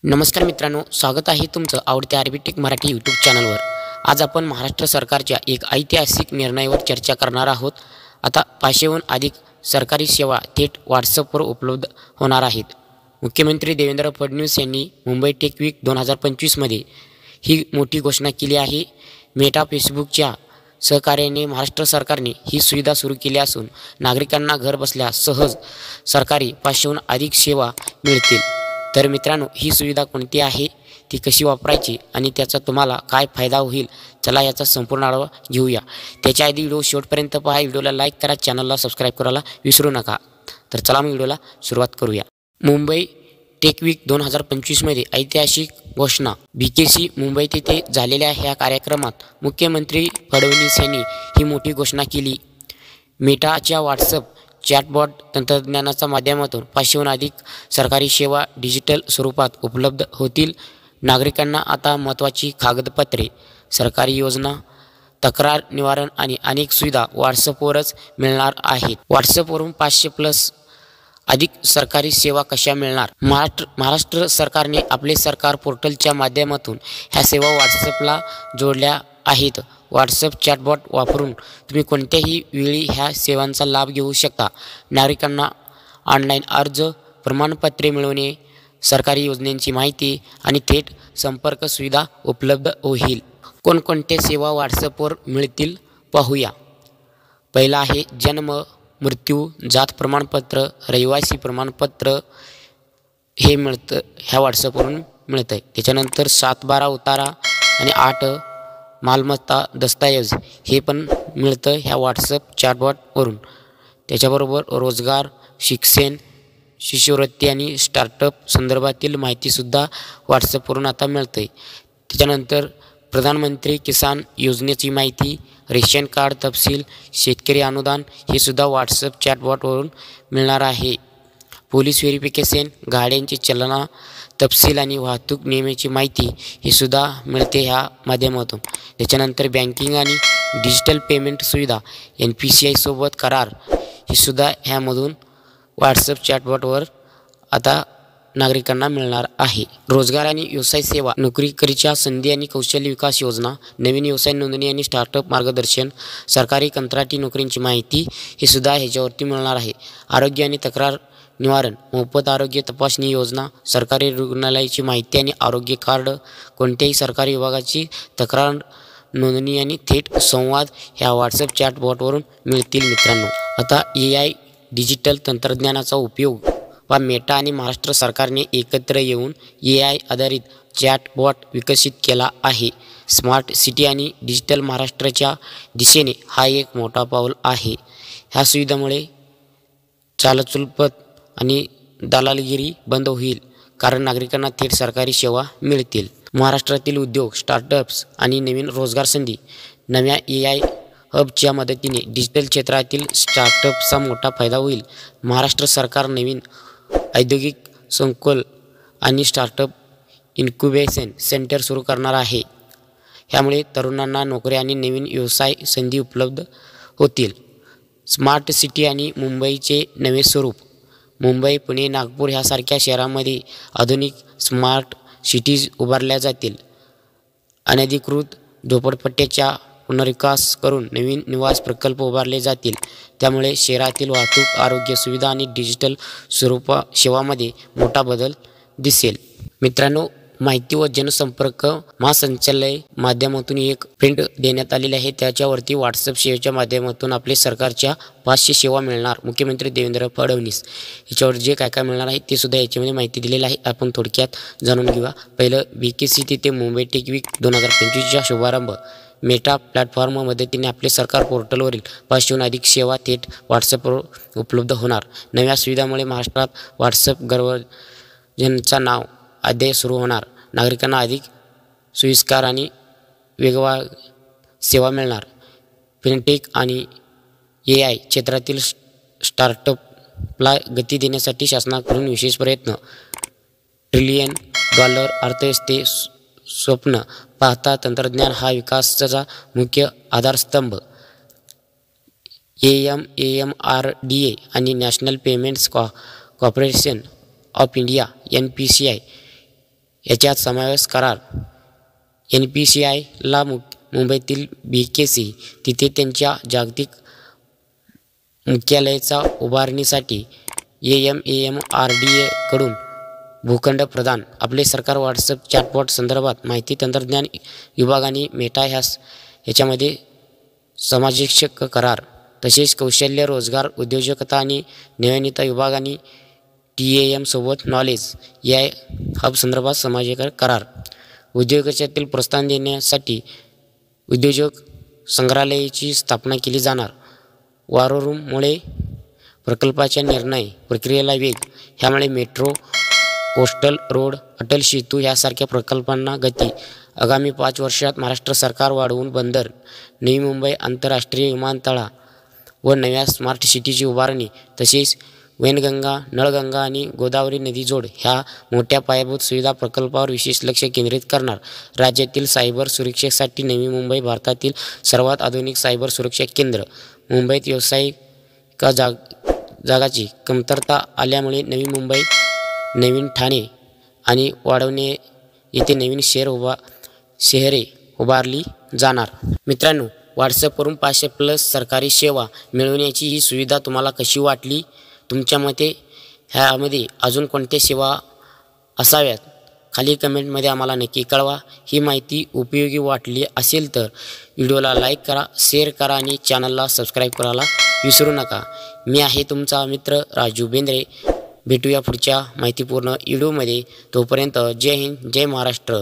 नमस्कार मित्रांनो, स्वागत आहे तुमचं आवडत्या आरबीटेक मराठी यूट्यूब चॅनलवर। आज आपण महाराष्ट्र सरकारच्या एक ऐतिहासिक निर्णयावर चर्चा करणार आहोत। आता 500हून अधिक सरकारी सेवा थेट व्हॉट्सअपवर उपलब्ध होणार आहेत। मुख्यमंत्री देवेंद्र फडणवीस यांनी मुंबई टेक वीक 2025 मध्ये ही मोठी घोषणा केली आहे। मेटा फेसबुकच्या सहकार्याने महाराष्ट्र सरकारने ही सुविधा सुरू केली असून नागरिकांना घर बसल्या सहज सरकारी 500हून अधिक सेवा मिळतील। तर मित्रांनो, ही सुविधा कोणती आहे, ती कशी वापरायची आणि त्याचा तुम्हाला काय फायदा होईल, चला याचा संपूर्ण आढावा घेऊया। त्याच्या आधी व्हिडिओ शेवटपर्यंत पहा, व्हिडिओला लाईक करा, चॅनलला सबस्क्राईब करायला विसरू नका। तर चला मग व्हिडिओला सुरुवात करूया। मुंबई टेक वीक 2025 मध्ये ऐतिहासिक घोषणा। बीकेसी मुंबई येथे झालेल्या ह्या कार्यक्रमात मुख्यमंत्री फडणवीस यांनी ही मोठी घोषणा केली। मेटाच्या व्हॉट्सअप चॅटबॉट तंत्रज्ञानाच्या माध्यमातून 500हून अधिक सरकारी सेवा डिजिटल स्वरूपात उपलब्ध होतील। नागरिकांना आता महत्त्वाची कागदपत्रे, सरकारी योजना, तक्रार निवारण आणि अनेक सुविधा व्हॉट्सअपवरच मिळणार आहेत। व्हॉट्सअपवरून 500+ अधिक सरकारी सेवा कशा मिळणार? महाराष्ट्र सरकारने आपले सरकार पोर्टलच्या माध्यमातून ह्या सेवा व्हॉट्सअपला जोडल्या आहेत। व्हॉट्सअप चॅटबॉट वापरून तुम्ही कोणत्याही वेळी ह्या सेवांचा लाभ घेऊ शकता। नागरिकांना ऑनलाईन अर्ज, प्रमाणपत्रे मिळवणे, सरकारी योजनांची माहिती आणि थेट संपर्क सुविधा उपलब्ध होईल। कोणकोणत्या सेवा व्हॉट्सअपवर मिळतील पाहूया। पहिला आहे जन्म, मृत्यू, जात प्रमाणपत्र, रहिवासी प्रमाणपत्र हे मिळतं, ह्या व्हॉट्सअपवरून मिळतं आहे। त्याच्यानंतर 7/12 उतारा आणि 8 मालमत्ता दस्तऐवज हे पण मिळतं ह्या व्हॉट्सअप चॅटबॉटवरून। त्याच्याबरोबर रोजगार, शिक्षण, शिष्यवृत्ती आणि स्टार्टअप संदर्भातील माहितीसुद्धा व्हॉट्सअपवरून आता मिळतं आहे। त्याच्यानंतर प्रधानमंत्री किसान योजनेची माहिती, रेशन कार्ड तपशील, शेतकरी अनुदान हे सुद्धा व्हॉट्सअप चॅटबॉटवरून मिळणार आहे। पोलीस व्हेरिफिकेशन, गाड्यांची चलना तपशील आणि वाहतूक नियमाची माहिती ही सुद्धा मिळते ह्या माध्यमातून। त्याच्यानंतर बँकिंग आणि डिजिटल पेमेंट सुविधा, NPCI सोबत करार ही सुद्धा ह्यामधून व्हॉट्सअप चॅटबॉटवर आता नागरिकांना मिळणार आहे। रोजगार आणि व्यवसाय सेवा, नोकरीकरिता संधी आणि कौशल्य विकास योजना, नवीन व्यवसाय नोंदणी आणि स्टार्टअप मार्गदर्शन, सरकारी कंत्राटी नोकरींची माहिती हे सुद्धा ह्याच्यावरती मिळणार आहे। आरोग्य आणि तक्रार निवारण, मोफत आरोग्य तपासणी योजना, सरकारी रुग्णालयाची माहिती आणि आरोग्य कार्ड, कोणत्याही सरकारी विभागाची तक्रार नोंदणी आणि थेट संवाद ह्या व्हॉट्सअप चॅटबॉटवरून मिळतील। मित्रांनो, आता AI डिजिटल तंत्रज्ञानाचा उपयोग वा मेटा आणि महाराष्ट्र सरकारने एकत्र येऊन AI आधारित चॅटबॉट विकसित केला आहे। स्मार्ट सिटी आणि डिजिटल महाराष्ट्राच्या दिशेने हा एक मोठा पाऊल आहे। ह्या सुविधेमुळे चालचुलपत आणि दलालगिरी बंद होईल, कारण नागरिकांना थेट सरकारी सेवा मिळतील। महाराष्ट्रातील उद्योग, स्टार्टअप्स आणि नवीन रोजगार संधी, नव्या AI हबच्या मदतीने डिजिटल क्षेत्रातील स्टार्टअप्सचा मोठा फायदा होईल। महाराष्ट्र सरकार नवीन औद्योगिक संकुल आणि स्टार्टअप इन्क्युबेशन सेंटर सुरू करणार आहे। ह्यामुळे तरुणांना नोकऱ्या आणि नवीन व्यवसाय संधी उपलब्ध होतील। स्मार्ट सिटी आणि मुंबईचे नवे स्वरूप, मुंबई, पुणे, नागपूर ह्यासारख्या शहरांमध्ये आधुनिक स्मार्ट सिटीज उभारल्या जातील। अनधिकृत झोपडपट्ट्याचा पुनर्विकास करून नवीन निवास प्रकल्प उभारले जातील। त्यामुळे शहरातील वाहतूक, आरोग्य सुविधा आणि डिजिटल सेवांमध्ये मोठा बदल दिसेल। मित्रांनो, माहिती व जनसंपर्क महासंचालय माध्यमातून एक प्रिंट देण्यात आलेली आहे। त्याच्यावरती व्हॉट्सअप सेवेच्या माध्यमातून आपले सरकारच्या 500 सेवा मिळणार। मुख्यमंत्री देवेंद्र फडणवीस याच्यावर जे काय काय मिळणार आहे ते सुद्धा याच्यामध्ये माहिती दिलेली आहे, आपण थोडक्यात जाणून घेऊया। पहिलं, BKC तिथे मुंबई टेक वीक 2025चा शुभारंभ। मेटा प्लॅटफॉर्म मदतीने आपले सरकार पोर्टलवरील 500हून अधिक सेवा थेट व्हॉट्सअपवर उपलब्ध होणार। नव्या सुविधामुळे महाराष्ट्रात व्हॉट्सअप गर्वजनचा नाव अध्याय सुरू होणार। नागरिकांना अधिक सोयीस्कर आणि वेगवान सेवा मिळणार। फिनटेक आणि AI क्षेत्रातील स्टार्टअपला गती देण्यासाठी शासनाकडून विशेष प्रयत्न। $1 ट्रिलियन अर्थव्यवस्थे स्वप्न पाहता तंत्रज्ञान हा विकासाचा मुख्य आधारस्तंभ। AMRDA आणि national payments corporation of India NPCI याच्यात समावेश करार. NPCIला मुंबईतील BKC तिथे त्यांच्या जागतिक मुख्यालयाचा उभारणीसाठी AMAMRDA कडून भूखंड प्रदान. आपले सरकार व्हॉट्सअप चॅटबॉट संदर्भात माहिती तंत्रज्ञान विभागाने मेटा याच्यामध्ये समावेशक करार. तसेच कौशल्य रोजगार उद्योजकता आणि नवीनता विभागाने TAM सोबत नॉलेज या हब संदर्भात समावेशक करार. उद्योग क्षेत्रातील प्रोत्साहन देण्यासाठी उद्योजक संग्रहालयाची स्थापना केली जाणार. वॉर रूममुळे प्रकल्पाच्या निर्णय प्रक्रियेला वेग. ह्यामुळे metro, coastal road, Atal Setu यासारख्या प्रकल्पांना गती. आगामी 5 वर्षात महाराष्ट्र सरकार वाढवून बंदर, नवी मुंबई आंतरराष्ट्रीय विमानतळ व नव्या स्मार्ट सिटीची उभारणी. तसेच वैनगंगा, नळगंगा आणि गोदावरी नदी जोड ह्या मोठ्या पायाभूत सुविधा प्रकल्पावर विशेष लक्ष केंद्रित करणार. राज्यातील सायबर सुरक्षेसाठी नवी मुंबई भारतातील सर्वात आधुनिक सायबर सुरक्षा केंद्र. मुंबईत व्यावसायिक जागाची कमतरता आल्यामुळे नवी मुंबई, नवीन ठाणे आणि वाढवणे येथे नवीन शहरे उभारली जाणार. मित्रांनो, व्हॉट्सअपवरून 500+ सरकारी सेवा मिळवण्याची ही सुविधा तुम्हाला कशी वाटली? तुमच्या मते ह्यामध्ये अजून कोणत्या सेवा असाव्यात? खाली कमेंटमध्ये आम्हाला नक्की कळवा. ही माहिती उपयोगी वाटली असेल तर व्हिडिओला लाईक करा, शेअर करा आणि चॅनलला सबस्क्राईब करायला विसरू नका. मी आहे तुमचा मित्र राजू बेंद्रे. भेटूया पुढच्या माहितीपूर्ण व्हिडिओमध्ये. तोपर्यंत जय हिंद, जय महाराष्ट्र.